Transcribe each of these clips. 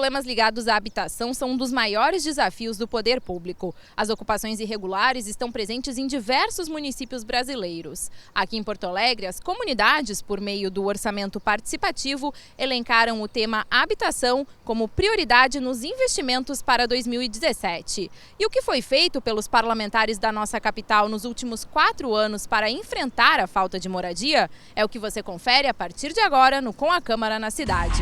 problemas ligados à habitação são um dos maiores desafios do poder público. As ocupações irregulares estão presentes em diversos municípios brasileiros. Aqui em Porto Alegre, as comunidades, por meio do orçamento participativo, elencaram o tema habitação como prioridade nos investimentos para 2017. E o que foi feito pelos parlamentares da nossa capital nos últimos 4 anos para enfrentar a falta de moradia é o que você confere a partir de agora no Com a Câmara na Cidade.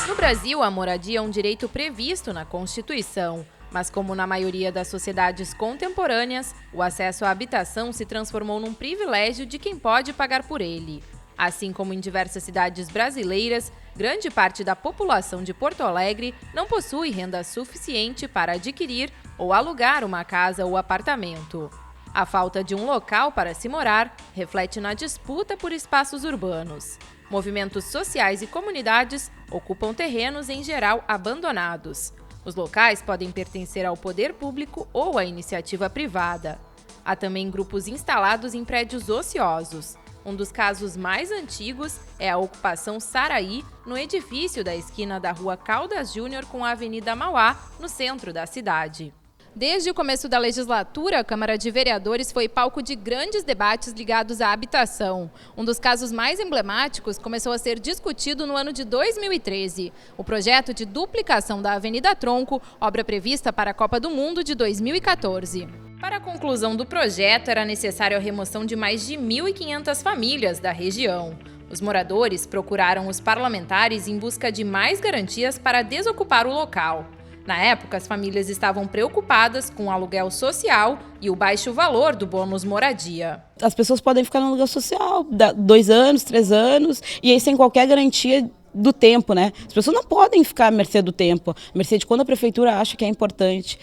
No Brasil, a moradia é um direito previsto na Constituição. Mas como na maioria das sociedades contemporâneas, o acesso à habitação se transformou num privilégio de quem pode pagar por ele. Assim como em diversas cidades brasileiras, grande parte da população de Porto Alegre não possui renda suficiente para adquirir ou alugar uma casa ou apartamento. A falta de um local para se morar reflete na disputa por espaços urbanos. Movimentos sociais e comunidades ocupam terrenos em geral abandonados. Os locais podem pertencer ao poder público ou à iniciativa privada. Há também grupos instalados em prédios ociosos. Um dos casos mais antigos é a ocupação Saraí, no edifício da esquina da Rua Caldas Júnior com a Avenida Mauá, no centro da cidade. Desde o começo da legislatura, a Câmara de Vereadores foi palco de grandes debates ligados à habitação. Um dos casos mais emblemáticos começou a ser discutido no ano de 2013. O projeto de duplicação da Avenida Tronco, obra prevista para a Copa do Mundo de 2014. Para a conclusão do projeto, era necessária a remoção de mais de 1.500 famílias da região. Os moradores procuraram os parlamentares em busca de mais garantias para desocupar o local. Na época, as famílias estavam preocupadas com o aluguel social e o baixo valor do bônus moradia. As pessoas podem ficar no aluguel social 2 anos, 3 anos, e aí sem qualquer garantia do tempo, né? As pessoas não podem ficar à mercê do tempo, à mercê de quando a prefeitura acha que é importante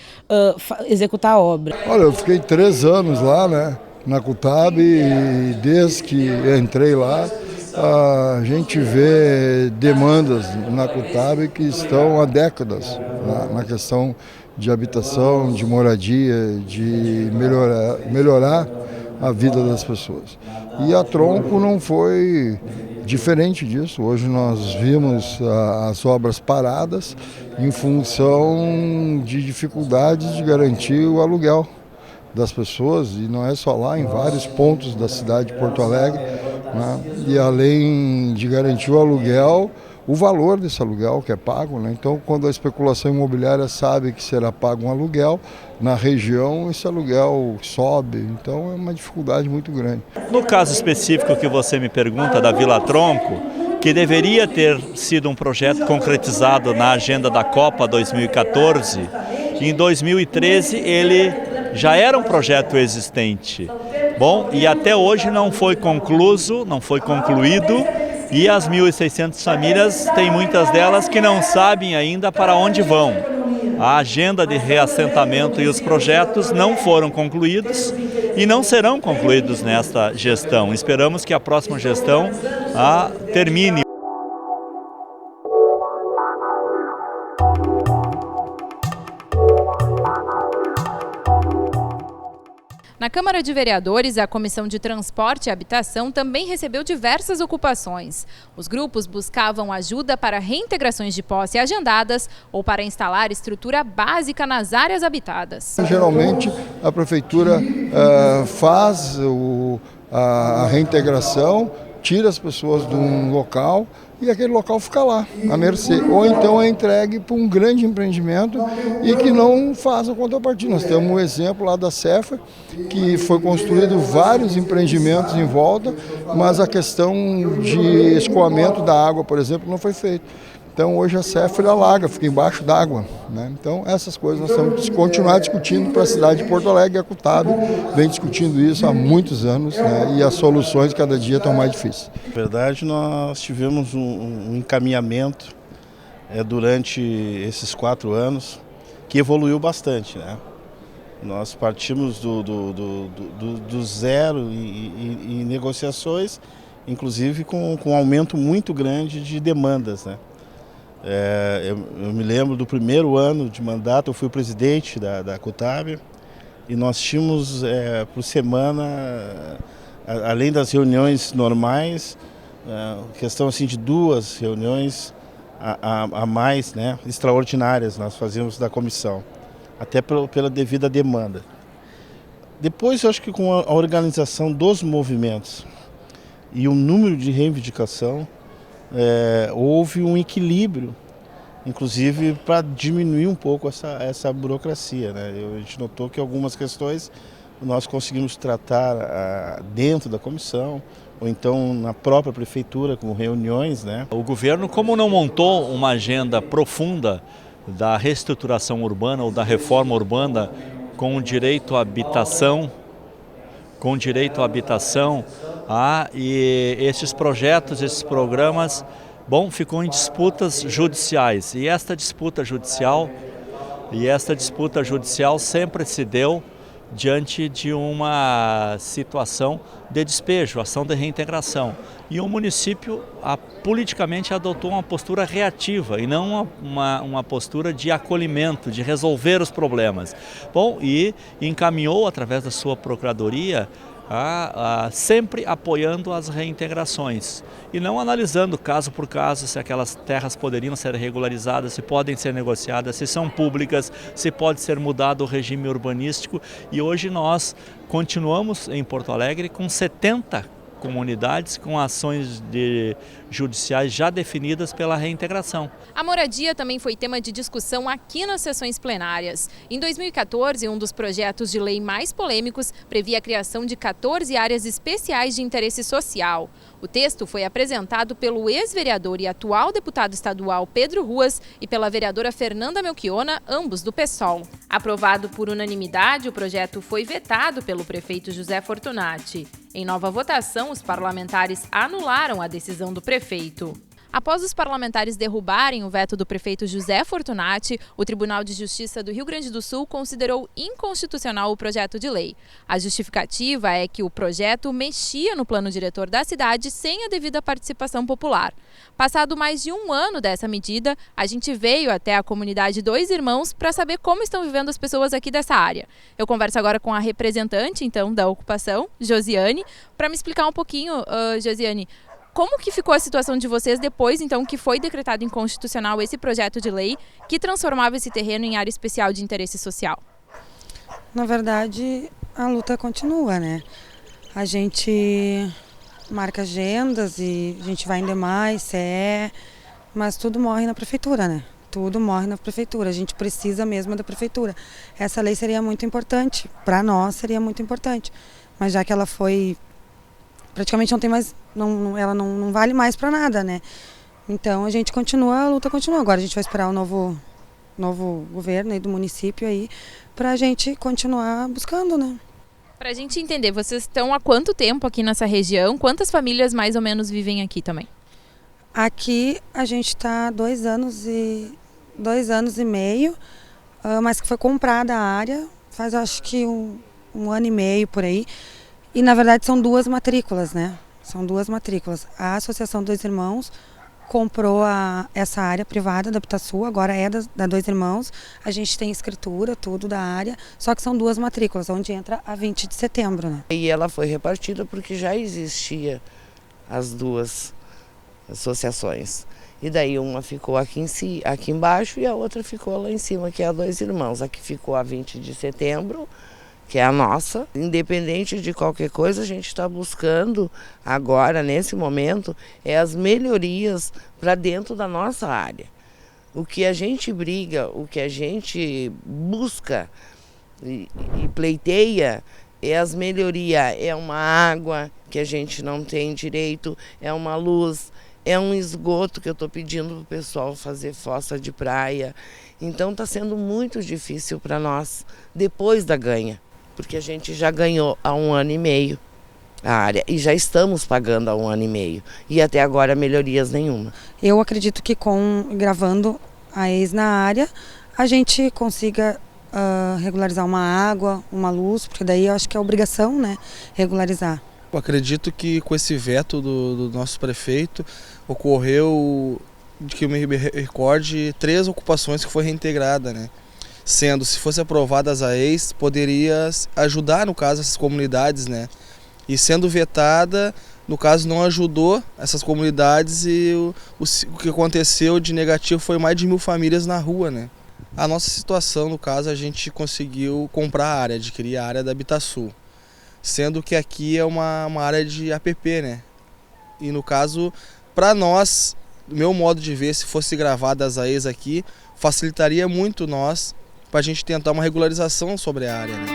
executar a obra. Olha, eu fiquei 3 anos lá, né, na CUTAB, e desde que entrei lá, a gente vê demandas na CUTAB que estão há décadas na questão de habitação, de moradia, de melhorar a vida das pessoas. E a Tronco não foi diferente disso. Hoje nós vimos as obras paradas em função de dificuldades de garantir o aluguel das pessoas, e não é só lá, em vários pontos da cidade de Porto Alegre, né? E além de garantir o aluguel, o valor desse aluguel que é pago, né? Então, quando a especulação imobiliária sabe que será pago um aluguel, na região esse aluguel sobe, então é uma dificuldade muito grande. No caso específico que você me pergunta da Vila Tronco, que deveria ter sido um projeto concretizado na agenda da Copa 2014, em 2013 ele já era um projeto existente. Bom, e até hoje não foi concluído, e as 1.600 famílias, tem muitas delas que não sabem ainda para onde vão. A agenda de reassentamento e os projetos não foram concluídos e não serão concluídos nesta gestão. Esperamos que a próxima gestão termine. Na Câmara de Vereadores, a Comissão de Transporte e Habitação também recebeu diversas ocupações. Os grupos buscavam ajuda para reintegrações de posse agendadas ou para instalar estrutura básica nas áreas habitadas. Geralmente, a Prefeitura faz a reintegração, tira as pessoas de um local e aquele local fica lá, à mercê. Ou então é entregue para um grande empreendimento e que não faz a contrapartida. Nós temos um exemplo lá da Cefa, que foi construído vários empreendimentos em volta, mas a questão de escoamento da água, por exemplo, não foi feita. Então hoje a Cefa alaga, fica embaixo d'água, né? Então essas coisas nós temos que continuar discutindo para a cidade de Porto Alegre. A CUTAB vem discutindo isso há muitos anos, né? E as soluções cada dia estão mais difíceis. Na verdade, nós tivemos um encaminhamento durante esses 4 anos que evoluiu bastante, né? Nós partimos do zero em negociações, inclusive com um aumento muito grande de demandas, né? Eu me lembro do primeiro ano de mandato, eu fui presidente da CUTAB, e nós tínhamos por semana, além das reuniões normais, questão assim de 2 reuniões a mais, né, extraordinárias nós fazíamos da comissão, até pela devida demanda. Depois eu acho que com a organização dos movimentos e o número de reivindicação, houve um equilíbrio, inclusive para diminuir um pouco essa burocracia, né? A gente notou que algumas questões nós conseguimos tratar dentro da comissão, ou então na própria prefeitura, com reuniões, né? O governo, como não montou uma agenda profunda da reestruturação urbana ou da reforma urbana com direito à habitação, e esses projetos, esses programas, ficou em disputas judiciais. E esta disputa judicial sempre se deu diante de uma situação de despejo, ação de reintegração. E o município politicamente adotou uma postura reativa e não uma postura de acolhimento, de resolver os problemas. E encaminhou através da sua procuradoria sempre apoiando as reintegrações e não analisando caso por caso se aquelas terras poderiam ser regularizadas, se podem ser negociadas, se são públicas, se pode ser mudado o regime urbanístico. E hoje nós continuamos em Porto Alegre com 70 comunidades com ações judiciais já definidas pela reintegração. A moradia também foi tema de discussão aqui nas sessões plenárias. Em 2014, um dos projetos de lei mais polêmicos previa a criação de 14 áreas especiais de interesse social. O texto foi apresentado pelo ex-vereador e atual deputado estadual Pedro Ruas e pela vereadora Fernanda Melchiona, ambos do PSOL. Aprovado por unanimidade, o projeto foi vetado pelo prefeito José Fortunati. Em nova votação, os parlamentares anularam a decisão do prefeito. Após os parlamentares derrubarem o veto do prefeito José Fortunati, o Tribunal de Justiça do Rio Grande do Sul considerou inconstitucional o projeto de lei. A justificativa é que o projeto mexia no plano diretor da cidade sem a devida participação popular. Passado mais de um ano dessa medida, a gente veio até a comunidade Dois Irmãos para saber como estão vivendo as pessoas aqui dessa área. Eu converso agora com a representante, então, da ocupação, Josiane, para me explicar um pouquinho, Josiane, como que ficou a situação de vocês depois, então, que foi decretado inconstitucional esse projeto de lei que transformava esse terreno em área especial de interesse social? Na verdade, a luta continua, né? A gente marca agendas e a gente vai em demais, CE, mas tudo morre na prefeitura, né? Tudo morre na prefeitura. A gente precisa mesmo da prefeitura. Essa lei seria muito importante, para nós seria muito importante, mas já que ela foi... praticamente não tem mais, ela não vale mais para nada, né? Então a gente continua, a luta continua. Agora a gente vai esperar o novo governo aí do município aí para a gente continuar buscando, né? Para a gente entender, vocês estão há quanto tempo aqui nessa região? Quantas famílias mais ou menos vivem aqui também? Aqui a gente está há 2 anos e meio, mas que foi comprada a área faz acho que um ano e meio por aí. E na verdade são 2 matrículas, né? São 2 matrículas. A Associação Dois Irmãos comprou essa área privada da Habitação, agora é da Dois Irmãos. A gente tem escritura, tudo da área, só que são 2 matrículas, onde entra a 20 de setembro, né? E ela foi repartida porque já existia as 2 associações. E daí uma ficou aqui embaixo e a outra ficou lá em cima, que é a Dois Irmãos. Aqui ficou a 20 de setembro, que é a nossa. Independente de qualquer coisa, a gente está buscando agora, nesse momento, as melhorias para dentro da nossa área. O que a gente briga, o que a gente busca e pleiteia é as melhorias. É uma água que a gente não tem direito, é uma luz, é um esgoto que eu estou pedindo para o pessoal fazer fossa de praia. Então está sendo muito difícil para nós, depois da ganha. Porque a gente já ganhou há 1 ano e meio a área e já estamos pagando há 1 ano e meio e até agora melhorias nenhuma. Eu acredito que gravando a ex na área, a gente consiga regularizar uma água, uma luz, porque daí eu acho que é obrigação, né, regularizar. Eu acredito que com esse veto do nosso prefeito ocorreu, de que eu me recorde, 3 ocupações que foi reintegrada, né? Sendo, se fosse aprovada as AEs, poderia ajudar, no caso, essas comunidades, né? E sendo vetada, no caso, não ajudou essas comunidades e o que aconteceu de negativo foi mais de 1.000 famílias na rua, né? A nossa situação, no caso, a gente conseguiu comprar a área, adquirir a área da Habitasul, sendo que aqui é uma área de APP, né? E no caso, para nós, do meu modo de ver, se fosse gravada as AEs aqui, facilitaria muito nós para a gente tentar uma regularização sobre a área, né?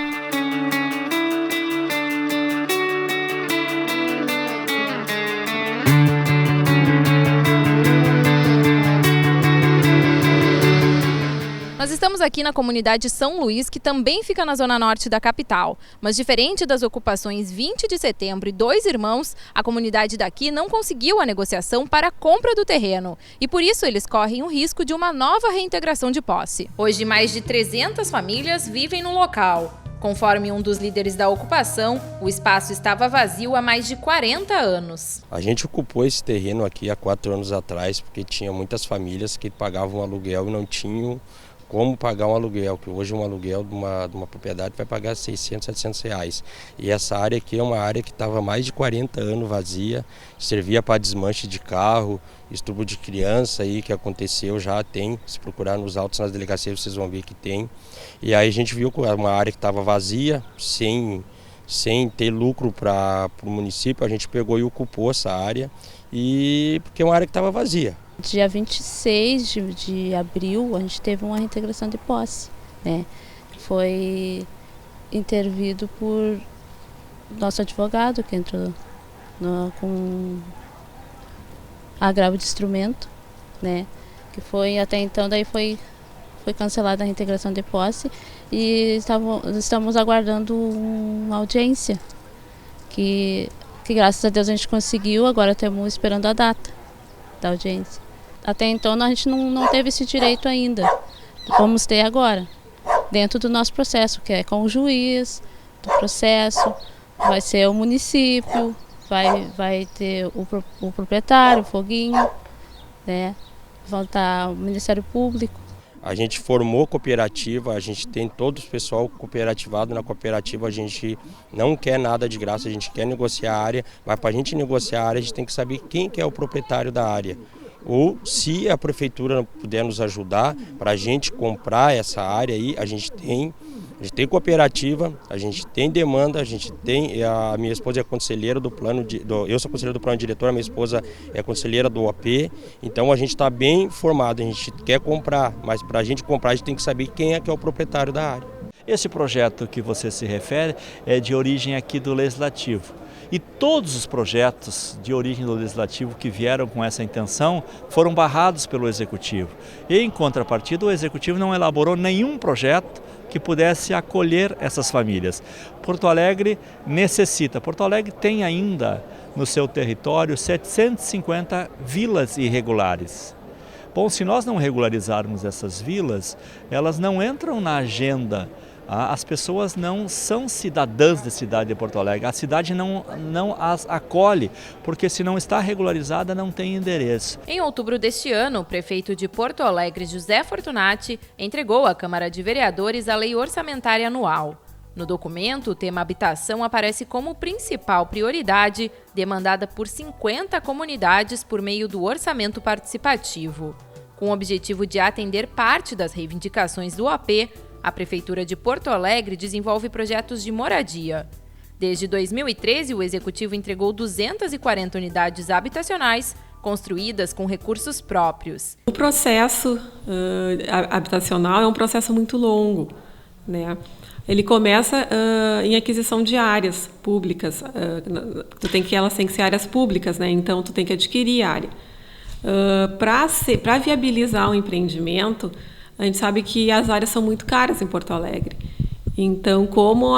Nós estamos aqui na comunidade São Luís, que também fica na zona norte da capital. Mas diferente das ocupações 20 de setembro e 2 Irmãos, a comunidade daqui não conseguiu a negociação para a compra do terreno. E por isso eles correm o risco de uma nova reintegração de posse. Hoje, mais de 300 famílias vivem no local. Conforme um dos líderes da ocupação, o espaço estava vazio há mais de 40 anos. A gente ocupou esse terreno aqui há 4 anos atrás, porque tinha muitas famílias que pagavam aluguel e não tinham como pagar um aluguel, que hoje um aluguel de uma propriedade vai pagar 600, 700 reais. E essa área aqui é uma área que estava mais de 40 anos vazia, servia para desmanche de carro, estupro de criança aí que aconteceu já, tem, se procurar nos autos, nas delegacias vocês vão ver que tem. E aí a gente viu que era uma área que estava vazia, sem ter lucro para o município, a gente pegou e ocupou essa área, porque é uma área que estava vazia. Dia 26 de abril, a gente teve uma reintegração de posse, né? Foi intervido por nosso advogado, que entrou com agravo de instrumento, né? Que foi, até então, daí foi cancelada a reintegração de posse e estamos aguardando uma audiência, que graças a Deus a gente conseguiu, agora estamos esperando a data da audiência. Até então a gente não teve esse direito ainda, vamos ter agora, dentro do nosso processo, que é com o juiz do processo, vai ser o município, vai ter o proprietário, o Foguinho, né? Vão estar o Ministério Público. A gente formou cooperativa, a gente tem todo o pessoal cooperativado na cooperativa, a gente não quer nada de graça, a gente quer negociar a área, mas para a gente negociar a área a gente tem que saber quem que é o proprietário da área. Ou se a prefeitura puder nos ajudar para a gente comprar essa área aí, a gente tem cooperativa, a gente tem demanda, a minha esposa é conselheira do plano, eu sou conselheiro do plano diretor, a minha esposa é conselheira do OP, então a gente está bem formado, a gente quer comprar, mas para a gente comprar a gente tem que saber quem é que é o proprietário da área. Esse projeto que você se refere é de origem aqui do Legislativo. E todos os projetos de origem do Legislativo que vieram com essa intenção foram barrados pelo Executivo. E, em contrapartida, o Executivo não elaborou nenhum projeto que pudesse acolher essas famílias. Porto Alegre necessita. Porto Alegre tem ainda no seu território 750 vilas irregulares. Bom, se nós não regularizarmos essas vilas, elas não entram na agenda. As pessoas não são cidadãs da cidade de Porto Alegre, a cidade não as acolhe, porque se não está regularizada não tem endereço. Em outubro deste ano, o prefeito de Porto Alegre, José Fortunati, entregou à Câmara de Vereadores a Lei Orçamentária Anual. No documento, o tema habitação aparece como principal prioridade, demandada por 50 comunidades por meio do orçamento participativo. Com o objetivo de atender parte das reivindicações do OP, a Prefeitura de Porto Alegre desenvolve projetos de moradia. Desde 2013, o Executivo entregou 240 unidades habitacionais construídas com recursos próprios. O processo habitacional é um processo muito longo, né? Ele começa em aquisição de áreas públicas. Elas têm que ser áreas públicas, né? Então tu tem que adquirir área. Para viabilizar um empreendimento, a gente sabe que as áreas são muito caras em Porto Alegre. Então, como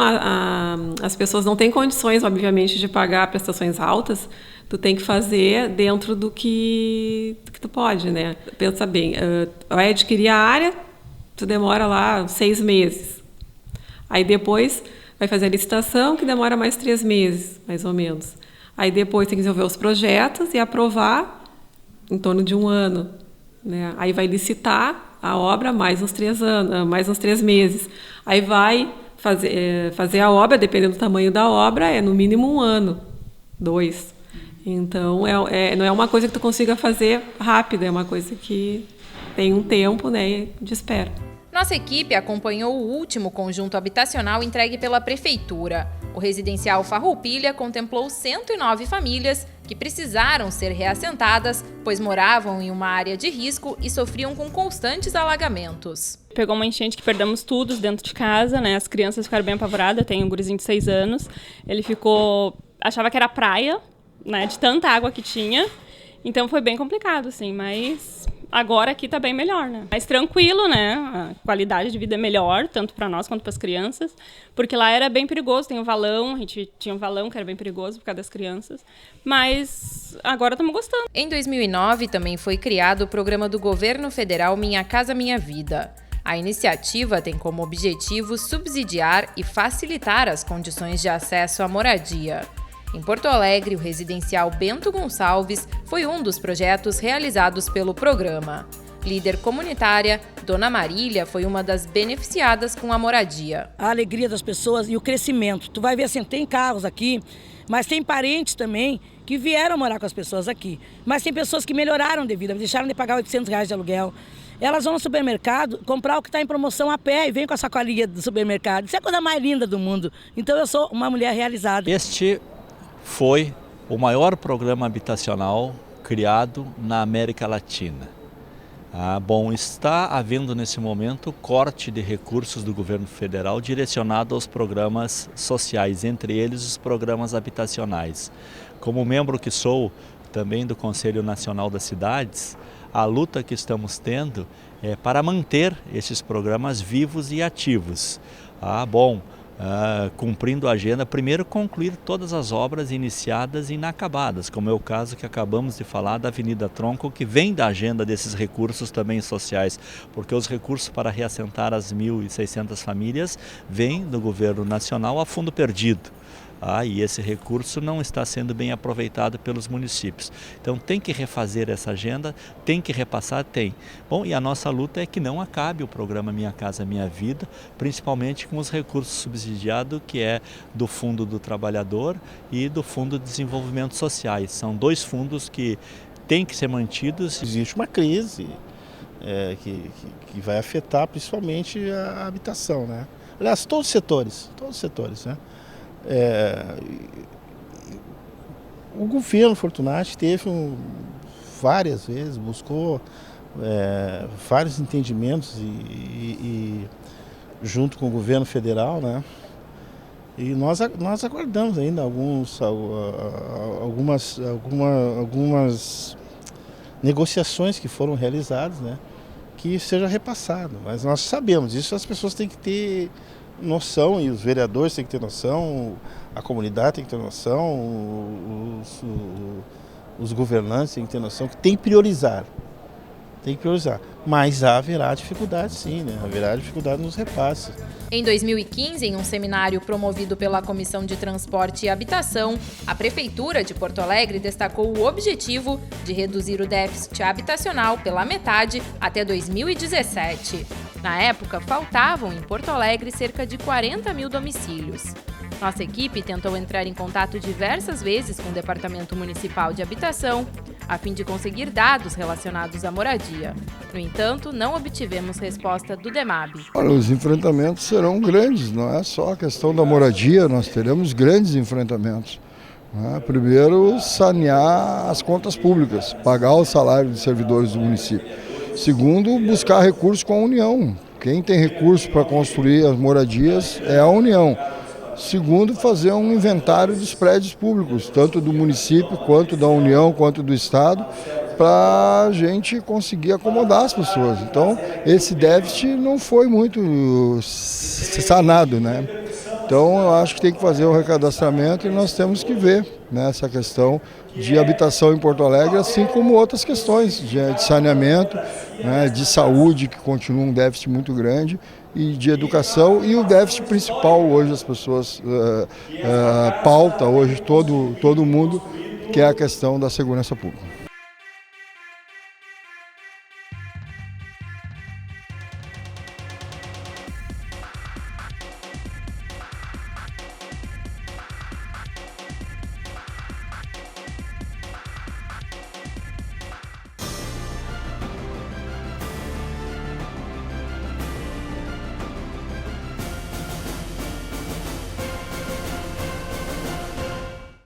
as pessoas não têm condições, obviamente, de pagar prestações altas, tu tem que fazer dentro do que tu pode, né? Pensa bem, vai adquirir a área, tu demora lá 6 meses. Aí depois vai fazer a licitação, que demora mais 3 meses, mais ou menos. Aí depois tem que desenvolver os projetos e aprovar em torno de 1 ano, né? Aí vai licitar, a obra mais uns 3 anos, mais uns 3 meses. Aí vai fazer a obra, dependendo do tamanho da obra, é no mínimo 1 ano, 2. Então, não é uma coisa que tu consiga fazer rápido, é uma coisa que tem um tempo, né, de espera. Nossa equipe acompanhou o último conjunto habitacional entregue pela Prefeitura. O residencial Farroupilha contemplou 109 famílias que precisaram ser reassentadas, pois moravam em uma área de risco e sofriam com constantes alagamentos. Pegou uma enchente que perdemos tudo dentro de casa, né? As crianças ficaram bem apavoradas. Eu tenho um gurizinho de 6 anos. Ele achava que era praia, né? De tanta água que tinha. Então foi bem complicado, assim, mas agora aqui tá bem melhor, né? Mais tranquilo, né? A qualidade de vida é melhor, tanto para nós quanto para as crianças, porque lá era bem perigoso, tem um valão, a gente tinha um valão que era bem perigoso por causa das crianças, mas agora estamos gostando. Em 2009 também foi criado o programa do governo federal Minha Casa Minha Vida. A iniciativa tem como objetivo subsidiar e facilitar as condições de acesso à moradia. Em Porto Alegre, o residencial Bento Gonçalves foi um dos projetos realizados pelo programa. Líder comunitária, Dona Marília foi uma das beneficiadas com a moradia. A alegria das pessoas e o crescimento. Tu vai ver assim, tem carros aqui, mas tem parentes também que vieram morar com as pessoas aqui. Mas tem pessoas que melhoraram de vida, deixaram de pagar R$800 de aluguel. Elas vão no supermercado comprar o que está em promoção a pé e vem com a sacolinha do supermercado. Isso é a coisa mais linda do mundo. Então eu sou uma mulher realizada. Este foi o maior programa habitacional criado na América Latina. Bom, está havendo nesse momento corte de recursos do governo federal direcionado aos programas sociais, entre eles os programas habitacionais. Como membro que sou também do Conselho Nacional das Cidades, a luta que estamos tendo é para manter esses programas vivos e ativos. Cumprindo a agenda, primeiro concluir todas as obras iniciadas e inacabadas, como é o caso que acabamos de falar da Avenida Tronco, que vem da agenda desses recursos também sociais, porque os recursos para reassentar as 1.600 famílias vêm do governo nacional a fundo perdido. E esse recurso não está sendo bem aproveitado pelos municípios. Então tem que refazer essa agenda, tem que repassar, tem. Bom, e a nossa luta é que não acabe o programa Minha Casa Minha Vida, principalmente com os recursos subsidiados, que é do Fundo do Trabalhador e do Fundo de Desenvolvimento Sociais. São 2 fundos que têm que ser mantidos. Existe uma crise que vai afetar principalmente a habitação, né? Aliás, todos os setores, né? O governo Fortunati teve várias vezes, buscou vários entendimentos e junto com o governo federal, né? E nós aguardamos ainda algumas negociações que foram realizadas, né? Que seja repassado, mas nós sabemos, isso as pessoas têm que ter noção, e os vereadores têm que ter noção, a comunidade tem que ter noção, os governantes têm que ter noção que tem que priorizar. Mas haverá dificuldade sim, né? Haverá dificuldade nos repasses. Em 2015, em um seminário promovido pela Comissão de Transporte e Habitação, a Prefeitura de Porto Alegre destacou o objetivo de reduzir o déficit habitacional pela metade até 2017. Na época, faltavam em Porto Alegre cerca de 40 mil domicílios. Nossa equipe tentou entrar em contato diversas vezes com o Departamento Municipal de Habitação, a fim de conseguir dados relacionados à moradia. No entanto, não obtivemos resposta do DEMAB. Olha, os enfrentamentos serão grandes, não é só a questão da moradia, nós teremos grandes enfrentamentos. Primeiro, sanear as contas públicas, pagar o salário dos servidores do município. Segundo, buscar recursos com a União. Quem tem recurso para construir as moradias é a União. Segundo, fazer um inventário dos prédios públicos, tanto do município, quanto da União, quanto do Estado, para a gente conseguir acomodar as pessoas. Então, esse déficit não foi muito sanado, né? Então, eu acho que tem que fazer um recadastramento e nós temos que ver, né, essa questão de habitação em Porto Alegre, assim como outras questões de saneamento, né, de saúde, que continua um déficit muito grande, e de educação, e o déficit principal hoje as pessoas pauta hoje todo mundo, que é a questão da segurança pública.